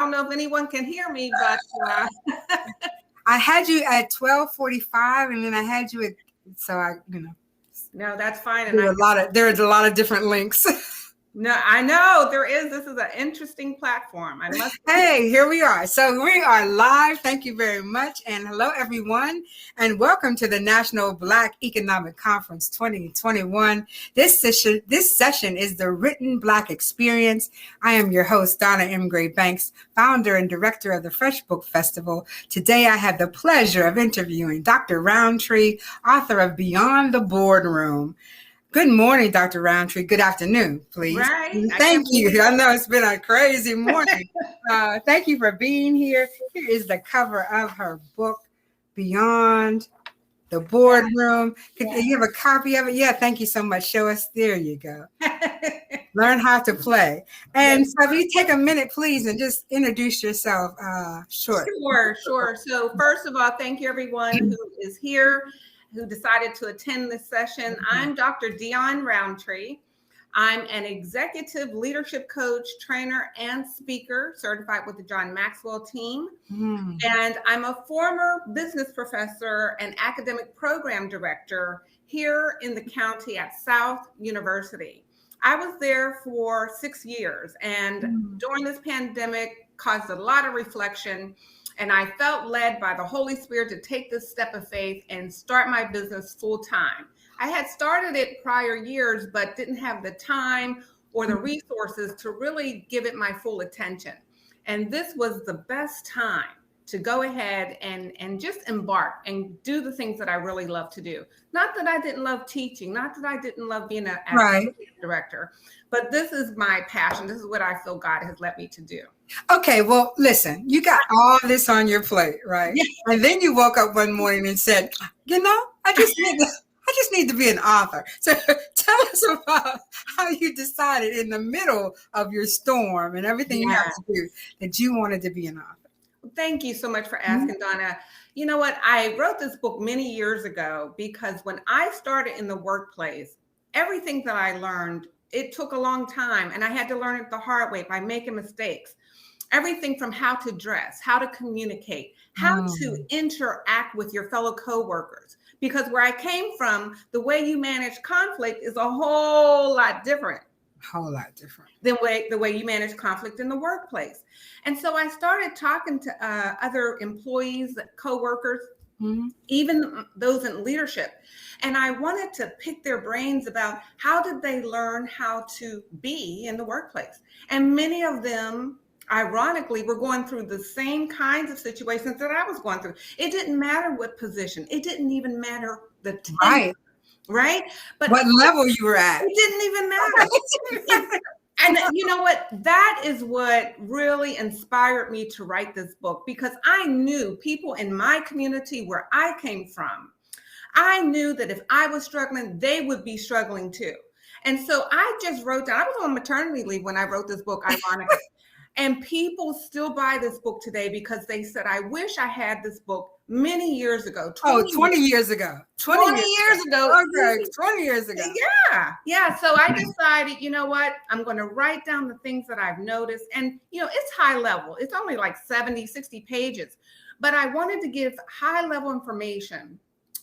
don't know if anyone can hear me, but I had you at 12:45, and then I had you at No, that's fine. And there's a lot of different links. No, I know there is. This is an interesting platform. Hey, here we are. So we are live. Thank you very much. And hello, everyone. And welcome to the National Black Economic Conference 2021. This session is the Written Black Experience. I am your host, Donna M. Gray Banks, founder and director of the Fresh Book Festival. Today, I have the pleasure of interviewing Dr. Roundtree, author of Beyond the Boardroom. Good morning, Dr. Roundtree. Good afternoon, please. Right. Thank you. I know it's been a crazy morning. Thank you for being here. Here is the cover of her book, Beyond the Boardroom. You have a copy of it? Yeah, thank you so much. Show us. There you go. Learn how to play. And so if you take a minute, please, and just introduce yourself short. Sure. So first of all, thank you, everyone who is here, who decided to attend this session. I'm Dr. Deeawn Roundtree. I'm an executive leadership coach, trainer, and speaker certified with the John Maxwell team. And I'm a former business professor and academic program director here in the county at South University. I was there for 6 years, and during this pandemic caused a lot of reflection. And I felt led by the Holy Spirit to take this step of faith and start my business full time. I had started it prior years, but didn't have the time or the resources to really give it my full attention. And this was the best time to go ahead and just embark and do the things that I really love to do. Not that I didn't love teaching, not that I didn't love being an director, but this is my passion. This is what I feel God has led me to do. Okay, well, listen, you got all this on your plate, right? Yeah. And then you woke up one morning and said, I just need to be an author. So tell us about how you decided in the middle of your storm and everything you have to do that you wanted to be an author. Thank you so much for asking, Donna. You know what? I wrote this book many years ago because when I started in the workplace, everything that I learned, it took a long time, and I had to learn it the hard way by making mistakes. Everything from how to dress, how to communicate, how to interact with your fellow coworkers. Because where I came from, the way you manage conflict is a whole lot different. Than the way you manage conflict in the workplace. And so I started talking to other employees, coworkers, even those in leadership. And I wanted to pick their brains about how did they learn how to be in the workplace. And many of them, ironically, were going through the same kinds of situations that I was going through. It didn't matter what position. It didn't even matter the tenure. Right? But what level you were at? It didn't even matter. And you know what? That is what really inspired me to write this book, because I knew people in my community where I came from, I knew that if I was struggling, they would be struggling too. And so I just wrote down, I was on maternity leave when I wrote this book, ironically. And people still buy this book today because they said, I wish I had this book many years ago. 20 years ago. 20 years ago. Okay, 20 years ago. Yeah. So I decided, you know what? I'm going to write down the things that I've noticed. And, it's high level. It's only like 70, 60 pages. But I wanted to give high level information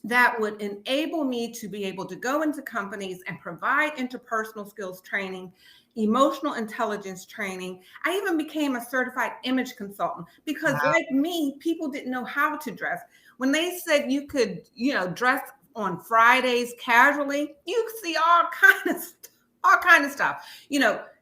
that would enable me to be able to go into companies and provide interpersonal skills training, emotional intelligence training. I even became a certified image consultant because like me, people didn't know how to dress. When they said you could, dress on Fridays casually, you could see all kind of stuff,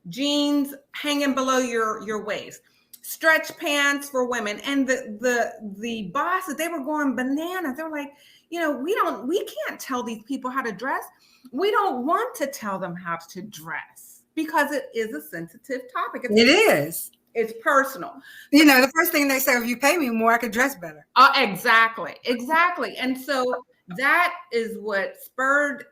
jeans hanging below your waist, stretch pants for women. And the bosses, they were going bananas. They're like, we can't tell these people how to dress. We don't want to tell them how to dress because it is a sensitive topic. It is. It's personal. The first thing they say, if you pay me more, I could dress better. Exactly. And so that is what spurred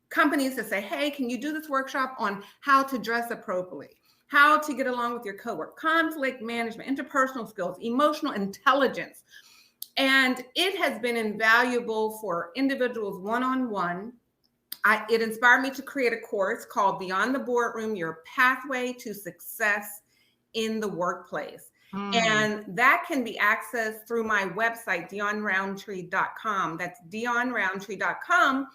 companies to say, hey, can you do this workshop on how to dress appropriately, how to get along with your coworker, conflict management, interpersonal skills, emotional intelligence. And it has been invaluable for individuals one-on-one. It inspired me to create a course called Beyond the Boardroom, Your Pathway to Success in the Workplace. And that can be accessed through my website, deeawnroundtree.com. That's deeawnroundtree.com.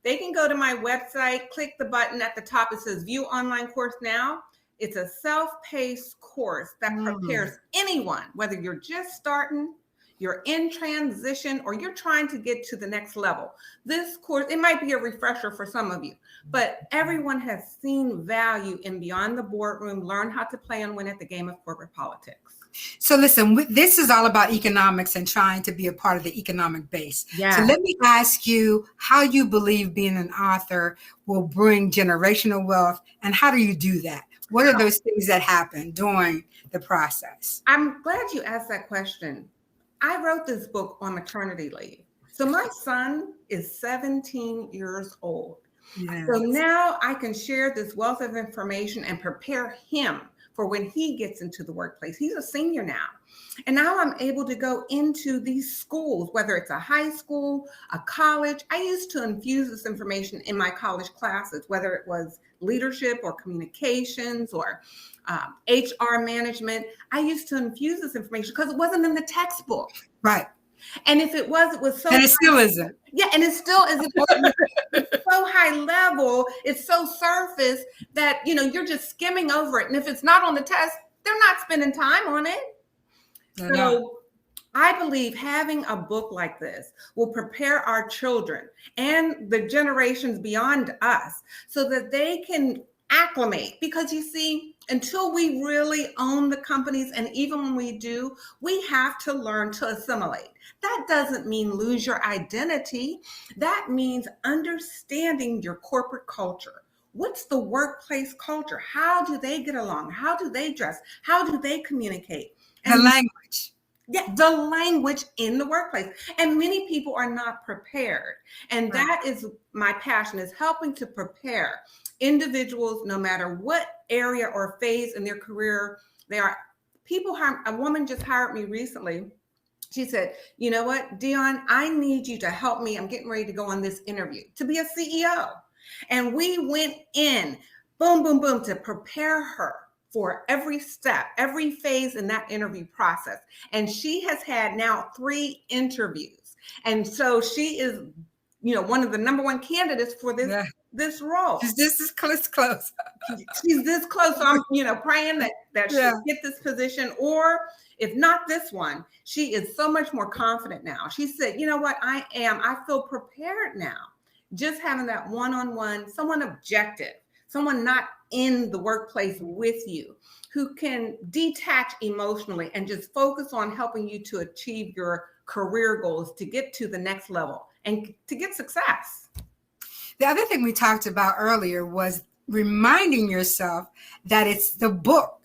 They can go to my website, click the button at the top. It says View Online Course Now. It's a self-paced course that prepares anyone, whether you're just starting, you're in transition, or you're trying to get to the next level. This course, it might be a refresher for some of you, but everyone has seen value in Beyond the Boardroom, learn how to play and win at the game of corporate politics. So listen, this is all about economics and trying to be a part of the economic base. Yeah. So let me ask you how you believe being an author will bring generational wealth, and how do you do that? What are those things that happen during the process? I'm glad you asked that question. I wrote this book on maternity leave. So my son is 17 years old. Yes. So now I can share this wealth of information and prepare him for when he gets into the workplace. He's a senior now. And now I'm able to go into these schools, whether it's a high school, a college. I used to infuse this information in my college classes, whether it was leadership or communications or HR management. I used to infuse this information because it wasn't in the textbook. Right. And if it was so— And it still isn't. Yeah, and it still isn't. It's so high level, it's so surface that, you're just skimming over it. And if it's not on the test, they're not spending time on it. So I believe having a book like this will prepare our children and the generations beyond us so that they can acclimate. Because you see, until we really own the companies, and even when we do, we have to learn to assimilate. That doesn't mean lose your identity. That means understanding your corporate culture. What's the workplace culture? How do they get along? How do they dress? How do they communicate? The language. Yeah, the language in the workplace. And many people are not prepared. And that is my passion, is helping to prepare individuals, no matter what area or phase in their career they are. A woman just hired me recently. She said, you know what, Deeawn, I need you to help me. I'm getting ready to go on this interview to be a CEO. And we went in, boom, boom, boom, to prepare her for every step, every phase in that interview process. And she has had now 3 interviews. And so she is, one of the number 1 candidates for this role. She's this close. She's this close. So I'm, praying that she'll get this position, or if not this one, she is so much more confident now. She said, you know what, I feel prepared now. Just having that one-on-one, someone objective, someone not in the workplace with you, who can detach emotionally and just focus on helping you to achieve your career goals, to get to the next level and to get success. The other thing we talked about earlier was reminding yourself that it's the book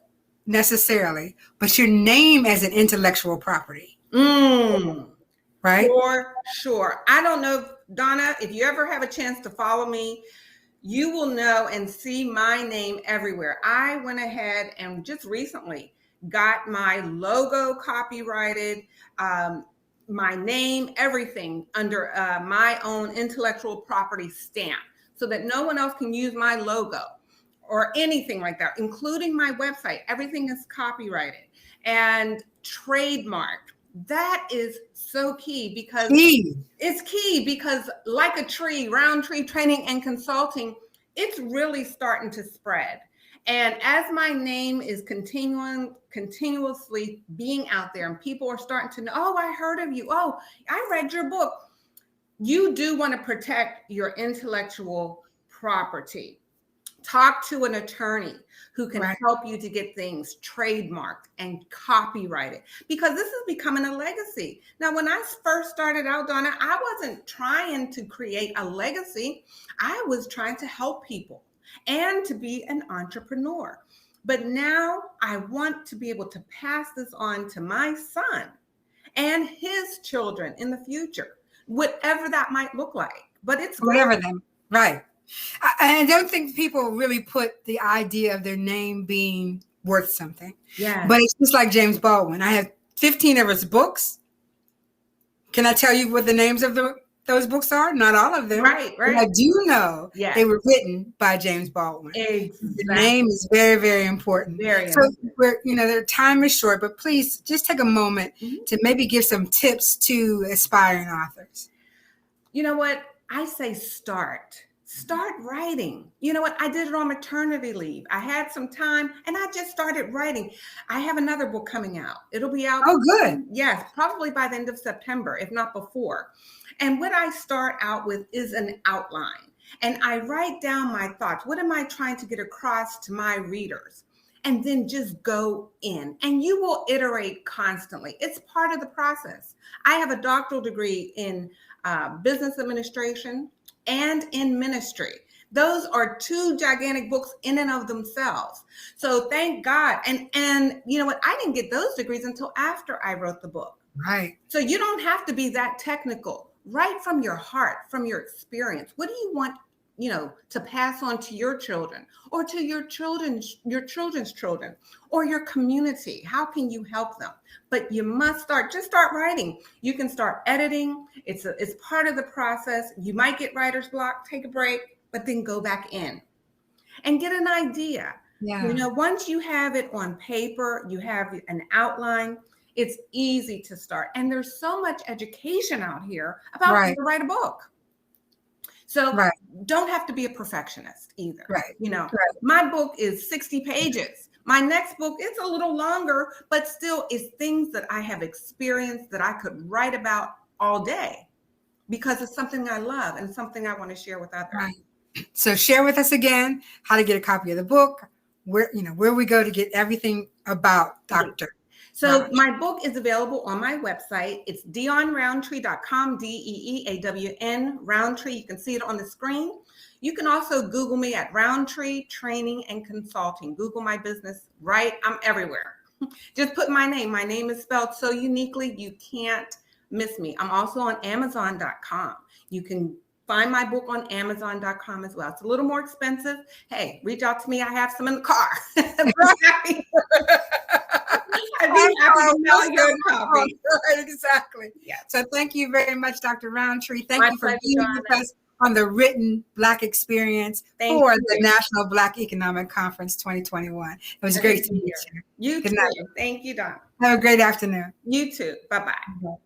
necessarily, but your name as an intellectual property. Right? For sure. I don't know, Donna, if you ever have a chance to follow me, you will know and see my name everywhere. I went ahead and just recently got my logo copyrighted, my name, everything under my own intellectual property stamp, so that no one else can use my logo or anything like that, including my website. Everything is copyrighted and trademarked. That is so key, because it's key because, like a tree, Roundtree Training and Consulting, it's really starting to spread. And as my name is continuously being out there, and people are starting to know, oh, I heard of you. Oh, I read your book. You do want to protect your intellectual property. Talk to an attorney who can help you to get things trademarked and copyrighted, because this is becoming a legacy. Now, when I first started out, Donna, I wasn't trying to create a legacy. I was trying to help people and to be an entrepreneur. But now I want to be able to pass this on to my son and his children in the future, whatever that might look like. But it's whatever them, right. I don't think people really put the idea of their name being worth something. Yeah. But it's just like James Baldwin. I have 15 of his books. Can I tell you what the names of the those books are, not all of them. Right. But I do know Yes. they were written by James Baldwin. Exactly. The name is very, very important. Very so important. their time is short, but please just take a moment to maybe give some tips to aspiring authors. You know what? I say start writing. You know what? I did it on maternity leave. I had some time and I just started writing. I have another book coming out. It'll be out. Oh, good. Yes, probably by the end of September, if not before. And what I start out with is an outline. And I write down my thoughts. What am I trying to get across to my readers? And then just go in. And you will iterate constantly. It's part of the process. I have a doctoral degree in business administration and in ministry. Those are two gigantic books in and of themselves. So thank God. And you know what? I didn't get those degrees until after I wrote the book. Right. So you don't have to be that technical. Write from your heart, from your experience. What do you want, to pass on to your children or to your children's children or your community? How can you help them? But you must start writing. You can start editing. It's part of the process. You might get writer's block, take a break, but then go back in and get an idea. Yeah. Once you have it on paper, you have an outline, it's easy to start. And there's so much education out here about how to write a book. So don't have to be a perfectionist either. Right. My book is 60 pages. My next book is a little longer, but still is things that I have experienced that I could write about all day because it's something I love and something I want to share with others. Right. So share with us again how to get a copy of the book, where we go to get everything about Dr. So my book is available on my website. It's deeawnroundtree.com, DEEAWN, Roundtree. You can see it on the screen. You can also Google me at Roundtree Training and Consulting. Google my business, I'm everywhere. Just put my name. My name is spelled so uniquely, you can't miss me. I'm also on Amazon.com. You can find my book on Amazon.com as well. It's a little more expensive. Hey, reach out to me. I have some in the car. I'd be happy to mail you a copy. Exactly. Yeah. So thank you very much, Dr. Roundtree. Thank you for being Donna. with us on the Written Black Experience for the National Black Economic Conference 2021. It was great to meet you. You Good too. night. Thank you, Donna. Have a great afternoon. You too. Bye-bye.